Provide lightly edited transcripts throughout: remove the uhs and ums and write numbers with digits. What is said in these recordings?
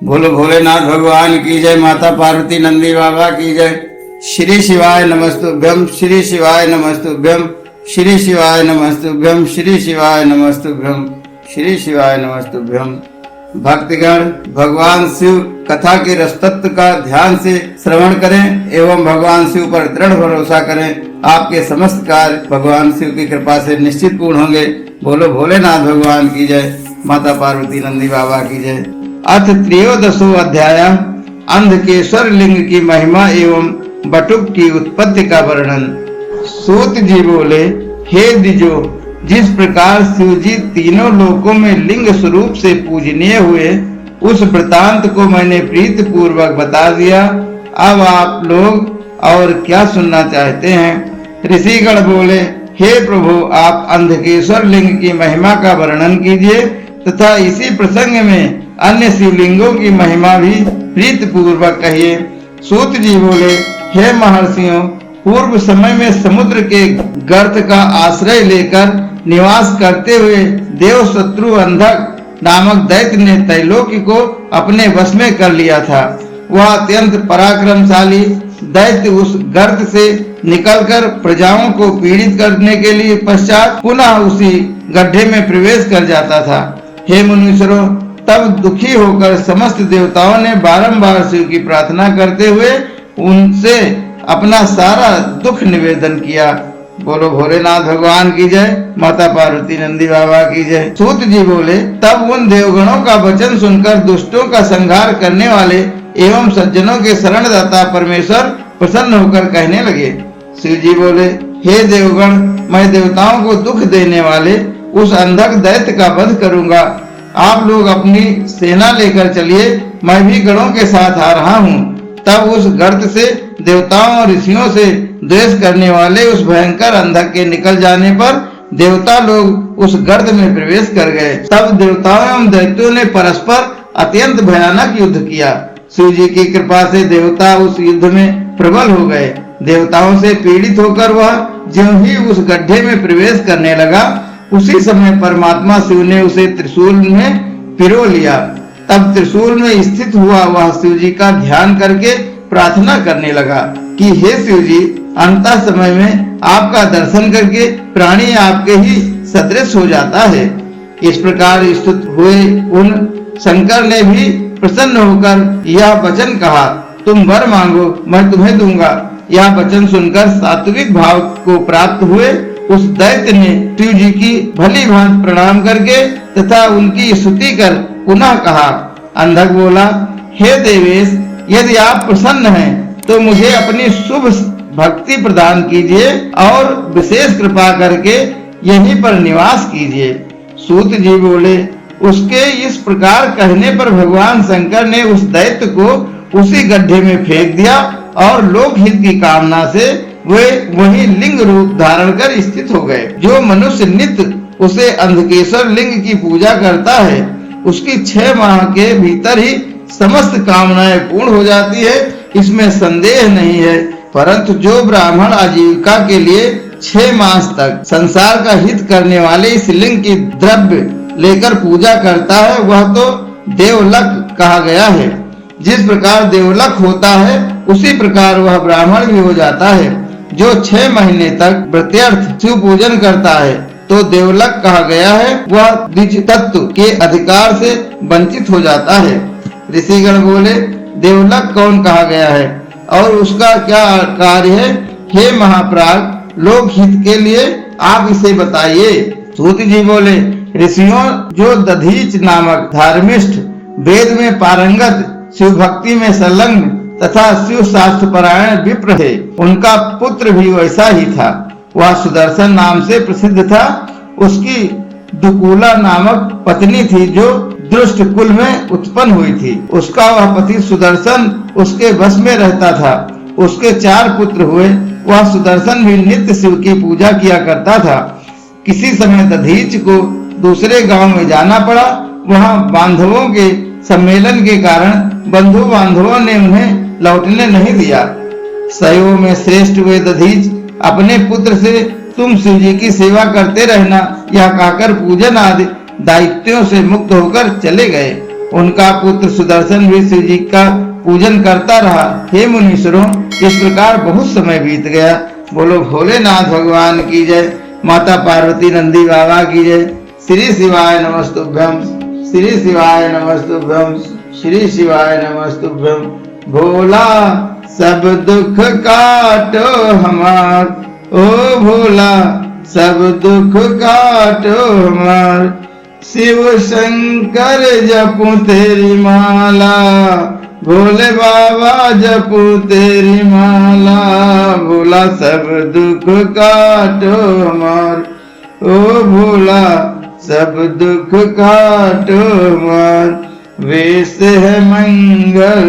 बोलो भोलेनाथ भगवान की जय। माता पार्वती नंदी बाबा की जय। श्री शिवाय नमस्तुभ्यम, श्री शिवाय नमस्तुभ्यम, श्री शिवाय नमस्तुभ्यम, श्री शिवाय नमस्तुभ्यम, श्री शिवाय नमस्तुभ्यम। भक्तगण भगवान शिव कथा के रसतत्व का ध्यान से श्रवण करें एवं भगवान शिव पर दृढ़ भरोसा करें। आपके समस्त कार्य भगवान शिव की कृपा से निश्चित पूर्ण होंगे। बोलो भोलेनाथ भगवान की जय। माता पार्वती नंदी बाबा की जय। अथ त्रयोदशो अध्याय अंधकेश्वर लिंग की महिमा एवं बटुक की उत्पत्ति का वर्णन। सूत जी बोले, हे द्विजो, जिस प्रकार शिव जी तीनों लोकों में लिंग स्वरूप से पूजनीय हुए, उस वृतांत को मैंने प्रीति पूर्वक बता दिया। अब आप लोग और क्या सुनना चाहते हैं? ऋषिगण बोले, हे प्रभु, आप अंधकेश्वर लिंग की महिमा का वर्णन कीजिए तथा इसी प्रसंग में अन्य शिवलिंगों की महिमा भी प्रीति पूर्वक कहिए। सूत जी बोले, हे महर्षियों, पूर्व समय में समुद्र के गर्त का आश्रय लेकर निवास करते हुए देव शत्रु अंधक नामक दैत्य ने त्रैलोक्य को अपने वश में कर लिया था। वह अत्यंत पराक्रमशाली दैत्य उस गर्त से निकलकर प्रजाओं को पीड़ित करने के लिए पश्चात पुनः उसी गड्ढे में प्रवेश कर जाता था। हे मुनीश्वरों, तब दुखी होकर समस्त देवताओं ने बारंबार शिव की प्रार्थना करते हुए उनसे अपना सारा दुख निवेदन किया। बोलो भोलेनाथ भगवान की जय। माता पार्वती नंदी बाबा की जय। सूत जी बोले, तब उन देवगणों का वचन सुनकर दुष्टों का संहार करने वाले एवं सज्जनों के शरणदाता परमेश्वर प्रसन्न होकर कहने लगे। शिव जी बोले, हे देवगण, मैं देवताओं को दुख देने वाले उस अंधक दैत्य का वध करूंगा। आप लोग अपनी सेना लेकर चलिए, मैं भी गणों के साथ आ रहा हूँ। तब उस गर्त से देवताओं और ऋषियों से द्वेष करने वाले उस भयंकर अंधक के निकल जाने पर देवता लोग उस गर्त में प्रवेश कर गए। तब देवताओं एवं दैत्यों ने परस्पर अत्यंत भयानक युद्ध किया। शिव जी की कृपा से देवता उस युद्ध में प्रबल हो गए। देवताओं से पीड़ित होकर वह ज्यों ही उस गड्ढे में प्रवेश करने लगा, उसी समय परमात्मा शिव ने उसे त्रिशूल में पिरो लिया। तब त्रिशूल में स्थित हुआ वह शिव जी का ध्यान करके प्रार्थना करने लगा कि हे शिव जी, अंत समय में आपका दर्शन करके प्राणी आपके ही सदृश हो जाता है। इस प्रकार स्तुत हुए उन शंकर ने भी प्रसन्न होकर यह वचन कहा, तुम वर मांगो, मैं तुम्हें दूंगा। यह वचन सुनकर सात्विक भाव को प्राप्त हुए उस दैत्य ने शिव जी की भली भांति प्रणाम करके तथा उनकी स्तुति कर पुनः कहा। अंधक बोला, हे देवेश, यदि आप प्रसन्न हैं तो मुझे अपनी शुभ भक्ति प्रदान कीजिए और विशेष कृपा करके यहीं पर निवास कीजिए। सूत जी बोले, उसके इस प्रकार कहने पर भगवान शंकर ने उस दैत्य को उसी गड्ढे में फेंक दिया और लोकहित की कामना से वे वही लिंग रूप धारण कर स्थित हो गए। जो मनुष्य नित्य उसे अंधकेश्वर लिंग की पूजा करता है, उसकी 6 माह के भीतर ही समस्त कामनाएं पूर्ण हो जाती है, इसमें संदेह नहीं है। परंतु जो ब्राह्मण आजीविका के लिए 6 मास तक संसार का हित करने वाले इस लिंग की द्रव्य लेकर पूजा करता है, वह तो देवलक कहा गया है। जिस प्रकार देवलक होता है, उसी प्रकार वह ब्राह्मण भी हो जाता है। जो 6 महीने तक प्रत्यर्थ शिव पूजन करता है तो देवलक कहा गया है, वह द्विज तत्व के अधिकार से वंचित हो जाता है। ऋषिगण बोले, देवलक कौन कहा गया है और उसका क्या कार्य है? हे महाप्राग, लोक हित के लिए आप इसे बताइए। सूत जी बोले, ऋषियों, जो दधीच नामक धर्मिष्ठ वेद में पारंगत शिव भक्ति में संलग्न तथा शिव शास्त्र परायण विप्र थे, उनका पुत्र भी वैसा ही था। वह सुदर्शन नाम से प्रसिद्ध था। उसकी दुकूला नामक पत्नी थी जो दुष्ट कुल में उत्पन्न हुई थी। उसका वह पति सुदर्शन उसके वश में रहता था। उसके 4 पुत्र हुए। वह सुदर्शन भी नित्य शिव की पूजा किया करता था। किसी समय दधीच को दूसरे गांव में जाना पड़ा। वहां बांधवों के सम्मेलन के कारण बंधु बांधवों ने उन्हें लौटने नहीं दिया। सयों में श्रेष्ठ वे दधीच अपने पुत्र से तुम शिव जी की सेवा करते रहना, यह कहकर पूजन आदि दायित्वों से मुक्त होकर चले गए। उनका पुत्र सुदर्शन भी शिव जी का पूजन करता रहा। हे मुनीश्वरों, इस प्रकार बहुत समय बीत गया। बोलो भोलेनाथ भगवान की जय, माता पार्वती नंदी बाबा की जय। श्री शिवाय नमस्तुभ्यम, श्री शिवाय नमस्तुभ्यम, श्री शिवाय नमस्तुभ्यम। भोला सब दुख काटो हमार, ओ भोला सब दुख काटो हमार। शिव शंकर जपू तेरी माला, भोले बाबा जपू तेरी माला। भोला सब दुख काटो हमार, ओ भोला सब दुख काटो हमार। वेश है मंगल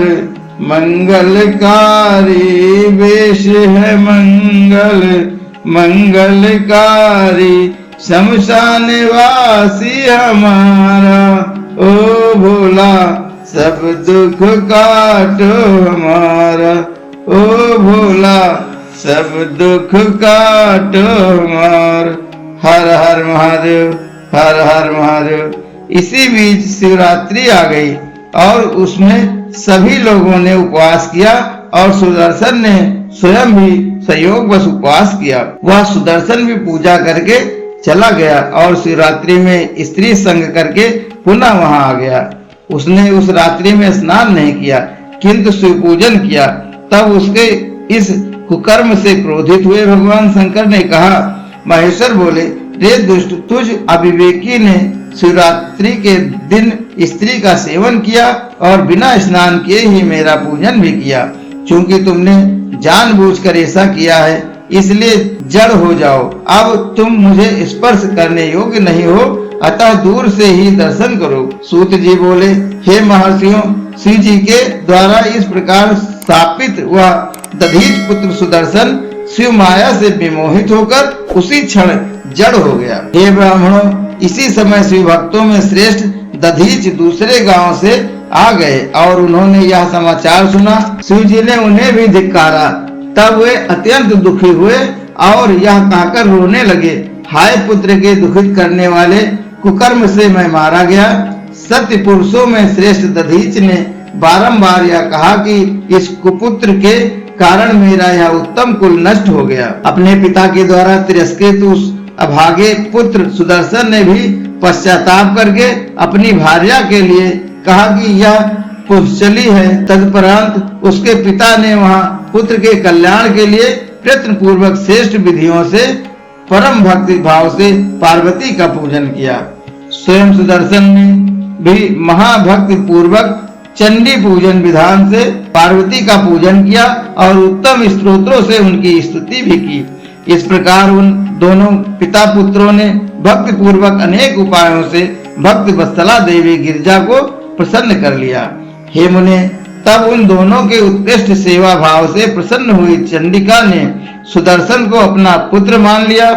मंगलकारी, वेश है मंगल मंगलकारी। शमशान वासी हमारा, ओ भोला सब दुख काटो हमारा। ओ भोला सब दुख काटो हमारा। हर हर महादेव, हर हर महादेव। इसी बीच शिवरात्रि आ गई और उसमें सभी लोगों ने उपवास किया और सुदर्शन ने स्वयं भी संयोगवश उपवास किया। वह सुदर्शन भी पूजा करके चला गया और शिवरात्रि में स्त्री संग करके पुनः वहां आ गया। उसने उस रात्रि में स्नान नहीं किया किंतु शिव पूजन किया। तब उसके इस कुकर्म से क्रोधित हुए भगवान शंकर ने कहा, महेश्वर बोले, रे दुष्ट, तुझ अविवेकी ने शिवरात्रि के दिन स्त्री का सेवन किया और बिना स्नान किए ही मेरा पूजन भी किया। क्योंकि तुमने जानबूझकर ऐसा किया है, इसलिए जड़ हो जाओ। अब तुम मुझे स्पर्श करने योग्य नहीं हो, अतः दूर से ही दर्शन करो। सूत जी बोले, हे महर्षियों, शिव जी के द्वारा इस प्रकार स्थापित हुआ दधीच पुत्र सुदर्शन शिव माया से विमोहित होकर उसी क्षण जड़ हो गया। हे ब्राह्मणों, इसी समय शिव भक्तों में श्रेष्ठ दधीच दूसरे गांव से आ गए और उन्होंने यह समाचार सुना। शिव जी ने उन्हें भी धिक्कारा। तब वे अत्यंत दुखी हुए और यह कहकर रोने लगे, हाय पुत्र के दुखित करने वाले, कुकर्म से मैं मारा गया। सत्य पुरुषों में श्रेष्ठ दधीच ने बारंबार यह कहा कि इस कुपुत्र के कारण मेरा यह उत्तम कुल नष्ट हो गया। अपने पिता के द्वारा तिरस्कृत उस अभागे पुत्र सुदर्शन ने भी पश्चाताप करके अपनी भार्या के लिए कहा कि यह पुंसली है। तदुपरांत उसके पिता ने वहां पुत्र के कल्याण के लिए प्रयत्न पूर्वक श्रेष्ठ विधियों से परम भक्ति भाव से पार्वती का पूजन किया। स्वयं सुदर्शन ने भी महाभक्ति पूर्वक चंडी पूजन विधान से पार्वती का पूजन किया और उत्तम स्तोत्रों से उनकी स्तुति भी की। इस प्रकार उन दोनों पिता पुत्रों ने भक्ति पूर्वक अनेक उपायों से भक्त वत्सला देवी गिरिजा को प्रसन्न कर लिया। हे मुने, तब उन दोनों के उत्कृष्ट सेवा भाव से प्रसन्न हुई चंडिका ने सुदर्शन को अपना पुत्र मान लिया।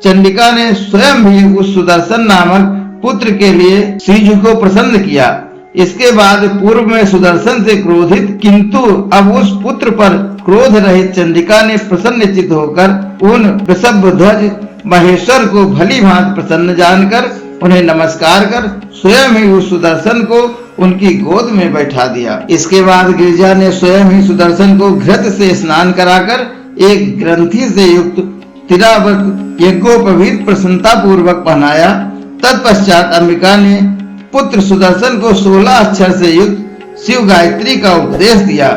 चंडिका ने स्वयं भी उस सुदर्शन नामक पुत्र के लिए श्री जी को प्रसन्न किया। इसके बाद पूर्व में सुदर्शन से क्रोधित किंतु अब उस पुत्र पर क्रोध रहित चंडिका ने प्रसन्नचित होकर उन वृषभध्वज महेश्वर को भली भांति प्रसन्न जानकर उन्हें नमस्कार कर स्वयं ही उस सुदर्शन को उनकी गोद में बैठा दिया। इसके बाद गिरिजा ने स्वयं ही सुदर्शन को घृत से स्नान कराकर एक ग्रंथि से युक्त तिरावत यज्ञोपवीत प्रसन्नता पूर्वक पहनाया। तत्पश्चात अंबिका ने पुत्र सुदर्शन को 16 अक्षर से युक्त शिव गायत्री का उपदेश दिया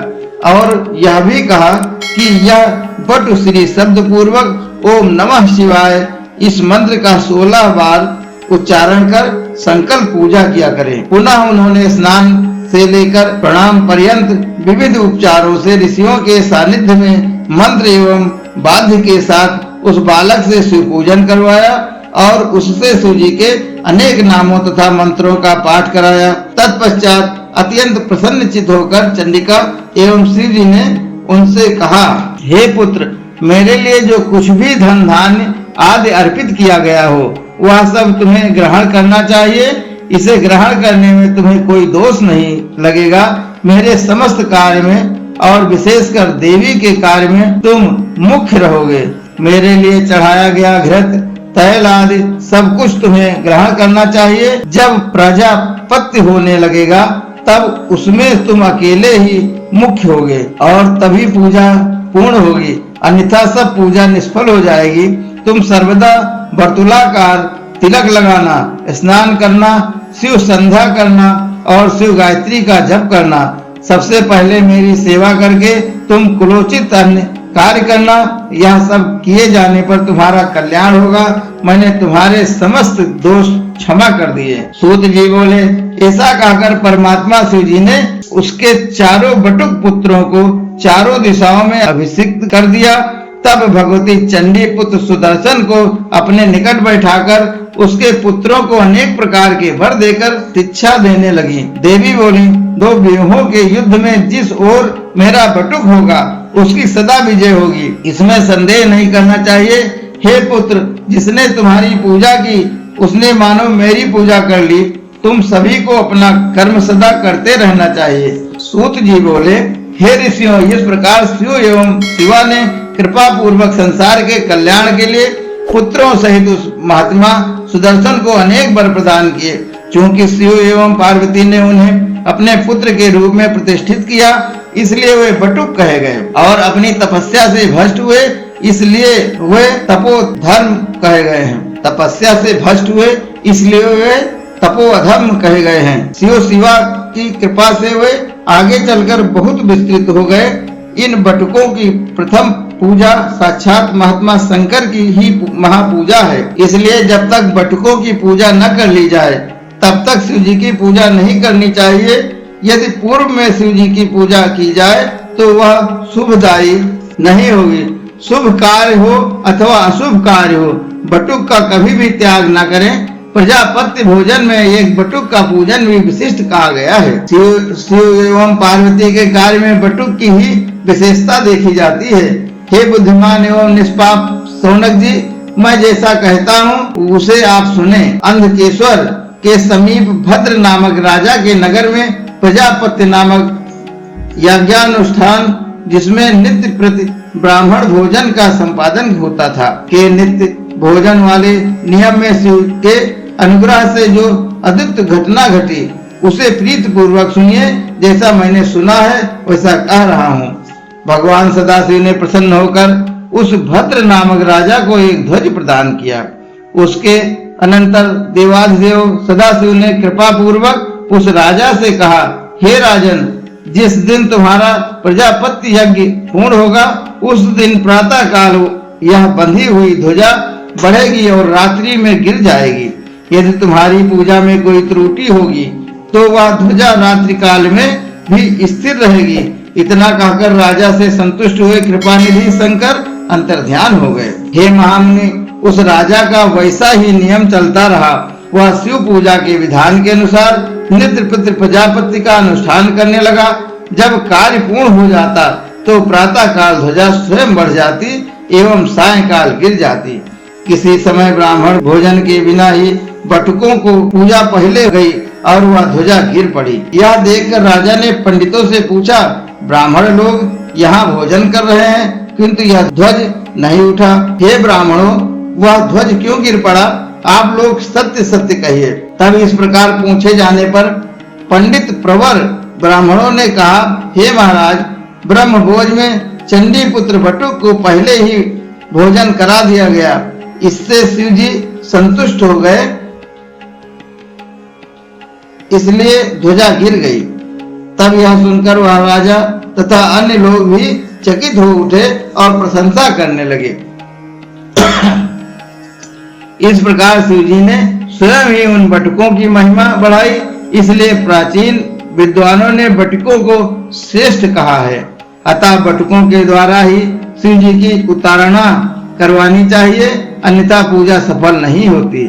और यह भी कहा कि यह बटु श्री शब्द पूर्वक ओम नमः शिवाय इस मंत्र का 16 बार उच्चारण कर संकल्प पूजा किया करें। पुनः उन्होंने स्नान से लेकर प्रणाम पर्यंत विविध उपचारों से ऋषियों के सानिध्य में मंत्र एवं वाद्य के साथ उस बालक से शिव पूजन करवाया और उससे शिव जी के अनेक नामों तथा मंत्रों का पाठ कराया। तत्पश्चात अत्यंत प्रसन्नचित होकर चंडिका एवं शिव जी ने उनसे कहा, हे पुत्र, मेरे लिए जो कुछ भी धन धान्य आदि अर्पित किया गया हो वह सब तुम्हें ग्रहण करना चाहिए। इसे ग्रहण करने में तुम्हें कोई दोष नहीं लगेगा। मेरे समस्त कार्य में और विशेषकर देवी के कार्य में तुम मुख्य रहोगे। मेरे लिए चढ़ाया गया घृत तैल आदि सब कुछ तुम्हें ग्रहण करना चाहिए। जब प्रजापत्य होने लगेगा तब उसमें तुम अकेले ही मुख्य होगे और तभी पूजा पूर्ण होगी, अन्यथा सब पूजा निष्फल हो जाएगी। तुम सर्वदा वर्तुलाकार तिलक लगाना, स्नान करना, शिव संध्या करना और शिव गायत्री का जप करना। सबसे पहले मेरी सेवा करके तुम कुलोचित अन्य कार्य करना। यह सब किए जाने पर तुम्हारा कल्याण होगा। मैंने तुम्हारे समस्त दोष क्षमा कर दिए। सूत जी बोले, ऐसा कहकर परमात्मा शिव जी ने उसके चारों बटुक पुत्रों को चारों दिशाओं में अभिषिक्त कर दिया। तब भगवती चंडी पुत्र सुदर्शन को अपने निकट बैठाकर उसके पुत्रों को अनेक प्रकार के वर देकर शिक्षा देने लगी। देवी बोली, दो व्यूहों के युद्ध में जिस ओर मेरा बटुक होगा उसकी सदा विजय होगी, इसमें संदेह नहीं करना चाहिए। हे पुत्र, जिसने तुम्हारी पूजा की उसने मानो मेरी पूजा कर ली। तुम सभी को अपना कर्म सदा करते रहना चाहिए। सूत जी बोले, हे ऋषियों, इस प्रकार शिव एवं शिवा ने कृपा पूर्वक संसार के कल्याण के लिए पुत्रों सहित उस महात्मा सुदर्शन को अनेक वर प्रदान किए। चूंकि शिव एवं पार्वती ने उन्हें अपने पुत्र के रूप में प्रतिष्ठित किया, इसलिए वे बटुक कहे गए, और अपनी तपस्या से भ्रष्ट हुए इसलिए वे तपोधर्म कहे गए हैं। तपस्या से भ्रष्ट हुए इसलिए वे तपोधर्म कहे गए हैं। शिव शिवा की कृपा से वे आगे चलकर बहुत विस्तृत हो गए। इन बटुकों की प्रथम पूजा साक्षात महात्मा शंकर की ही महापूजा है। इसलिए जब तक बटुकों की पूजा न कर ली जाए तब तक शिव जी की पूजा नहीं करनी चाहिए। यदि पूर्व में शिव जी की पूजा की जाए तो वह शुभदायी नहीं होगी। शुभ कार्य हो अथवा अशुभ कार्य हो, बटुक का कभी भी त्याग न करें। प्रजापत्य भोजन में एक बटुक का पूजन भी विशिष्ट कहा गया है। शिव एवं पार्वती के कार्य में बटुक की ही विशेषता देखी जाती है। हे बुद्धिमान एवं निष्पाप शौनक जी, मैं जैसा कहता हूँ उसे आप सुने। अंधकेश्वर के समीप भद्र नामक राजा के नगर में प्रजापत्य नामक यज्ञानुष्ठान, जिसमें नित्य प्रति ब्राह्मण भोजन का संपादन होता था, के नित्य भोजन वाले नियम में शिव के अनुग्रह से जो अद्भुत घटना घटी उसे प्रीत पूर्वक सुनिए। जैसा मैंने सुना है वैसा कह रहा हूँ। भगवान सदाशिव ने प्रसन्न होकर उस भद्र नामक राजा को एक ध्वज प्रदान किया। उसके अनंतर देवाधिदेव सदाशिव ने कृपा पूर्वक उस राजा से कहा, हे राजन, जिस दिन तुम्हारा प्रजापत्य यज्ञ पूर्ण होगा उस दिन प्रातः काल यह बंधी हुई ध्वजा बढ़ेगी और रात्रि में गिर जाएगी। यदि तुम्हारी पूजा में कोई त्रुटि होगी तो वह ध्वजा रात्रि काल में भी स्थिर रहेगी। इतना कहकर राजा से संतुष्ट हुए कृपानिधि शंकर अंतर्ध्यान हो गए। हे महामुनि, उस राजा का वैसा ही नियम चलता रहा। वह शिव पूजा के विधान के अनुसार नित्य पितृ प्रजापति का अनुष्ठान करने लगा। जब कार्य पूर्ण हो जाता तो प्रातः काल ध्वजा स्वयं बढ़ जाती एवं सायंकाल गिर जाती। किसी समय ब्राह्मण भोजन के बिना ही बटुकों को पूजा पहले गई और वह ध्वजा गिर पड़ी। यह देखकर राजा ने पंडितों से पूछा, ब्राह्मण लोग यहाँ भोजन कर रहे हैं किंतु यह ध्वज नहीं उठा। हे ब्राह्मणों, वह ध्वज क्यों गिर पड़ा? आप लोग सत्य सत्य कहिए। तब इस प्रकार पूछे जाने पर पंडित प्रवर ब्राह्मणों ने कहा, हे महाराज, ब्रह्म भोज में चंडी पुत्र बटुक को पहले ही भोजन करा दिया गया। इससे शिव जी संतुष्ट हो गए, इसलिए ध्वजा गिर गई। तब यह सुनकर वह राजा तथा अन्य लोग भी चकित हो उठे और प्रशंसा करने लगे। इस प्रकार शिव जी ने स्वयं ही उन बटुकों की महिमा बढ़ाई। इसलिए प्राचीन विद्वानों ने बटुकों को श्रेष्ठ कहा है। अतः बटुकों के द्वारा ही शिव जी की उतारणा करवानी चाहिए, अन्यथा पूजा सफल नहीं होती।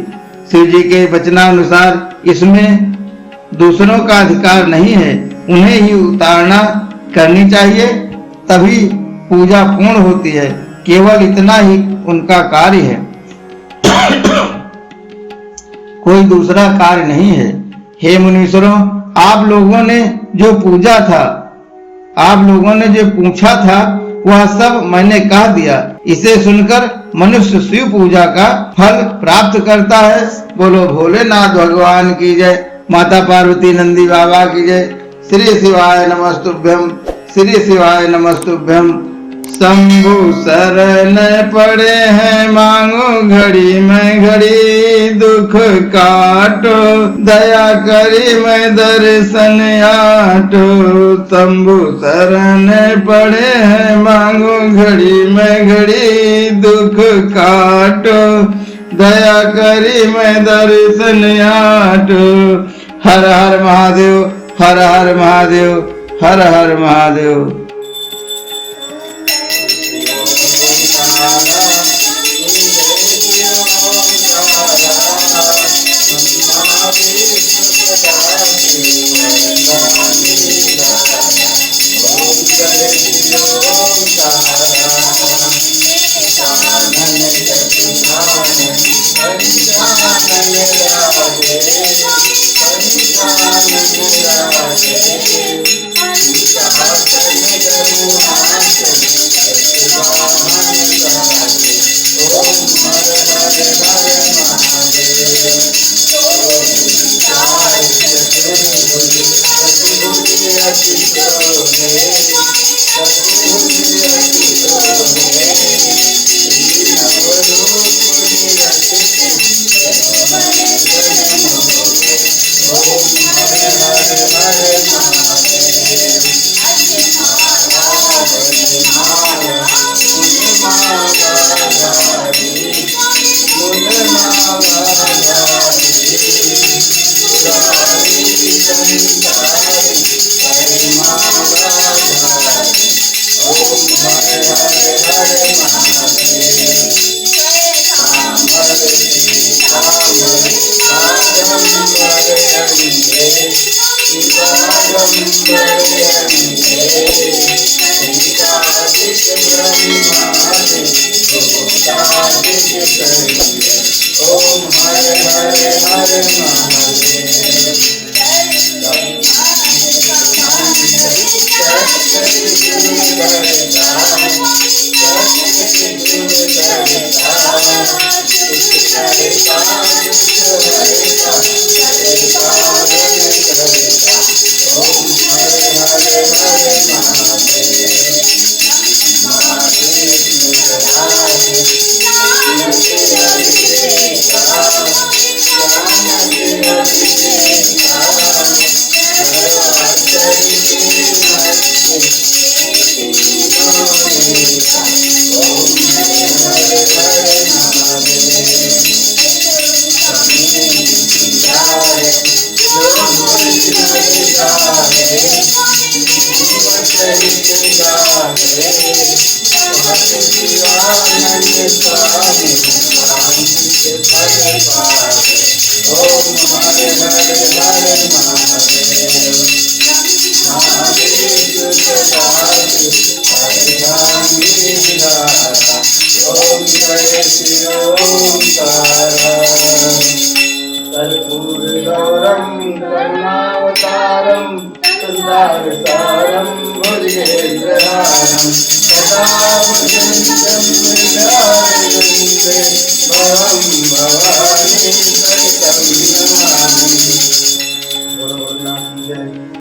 शिव जी के वचनानुसार इसमें दूसरों का अधिकार नहीं है, उन्हें ही उतारणा करनी चाहिए, तभी पूजा पूर्ण होती है। केवल इतना ही उनका कार्य है, कोई दूसरा कार्य नहीं है। हे मुनीश्वरों, आप लोगों ने जो पूछा था वह सब मैंने कह दिया। इसे सुनकर मनुष्य शिव पूजा का फल प्राप्त करता है। बोलो भोलेनाथ भगवान की जय, माता पार्वती नंदी बाबा की जय। श्री शिवाय नमस्तुभ्यम, श्री शिवाय नमस्तुभ्यम। शंभु शरण पड़े हैं मांगो घड़ी में घड़ी, दुख काटो दया करी मैं दर्शन आटो। शंभु शरण पड़े हैं मांगो घड़ी में घड़ी, दुख काटो दया करी मैं दर्शन आटो। हर हर महादेव, हर हर महादेव, हर हर महादेव। कर्पूरगौरं करुणावतारं संसारसारं भुजगेन्द्रहारं सदा भजन्तं हृदयारविन्दे भवं भव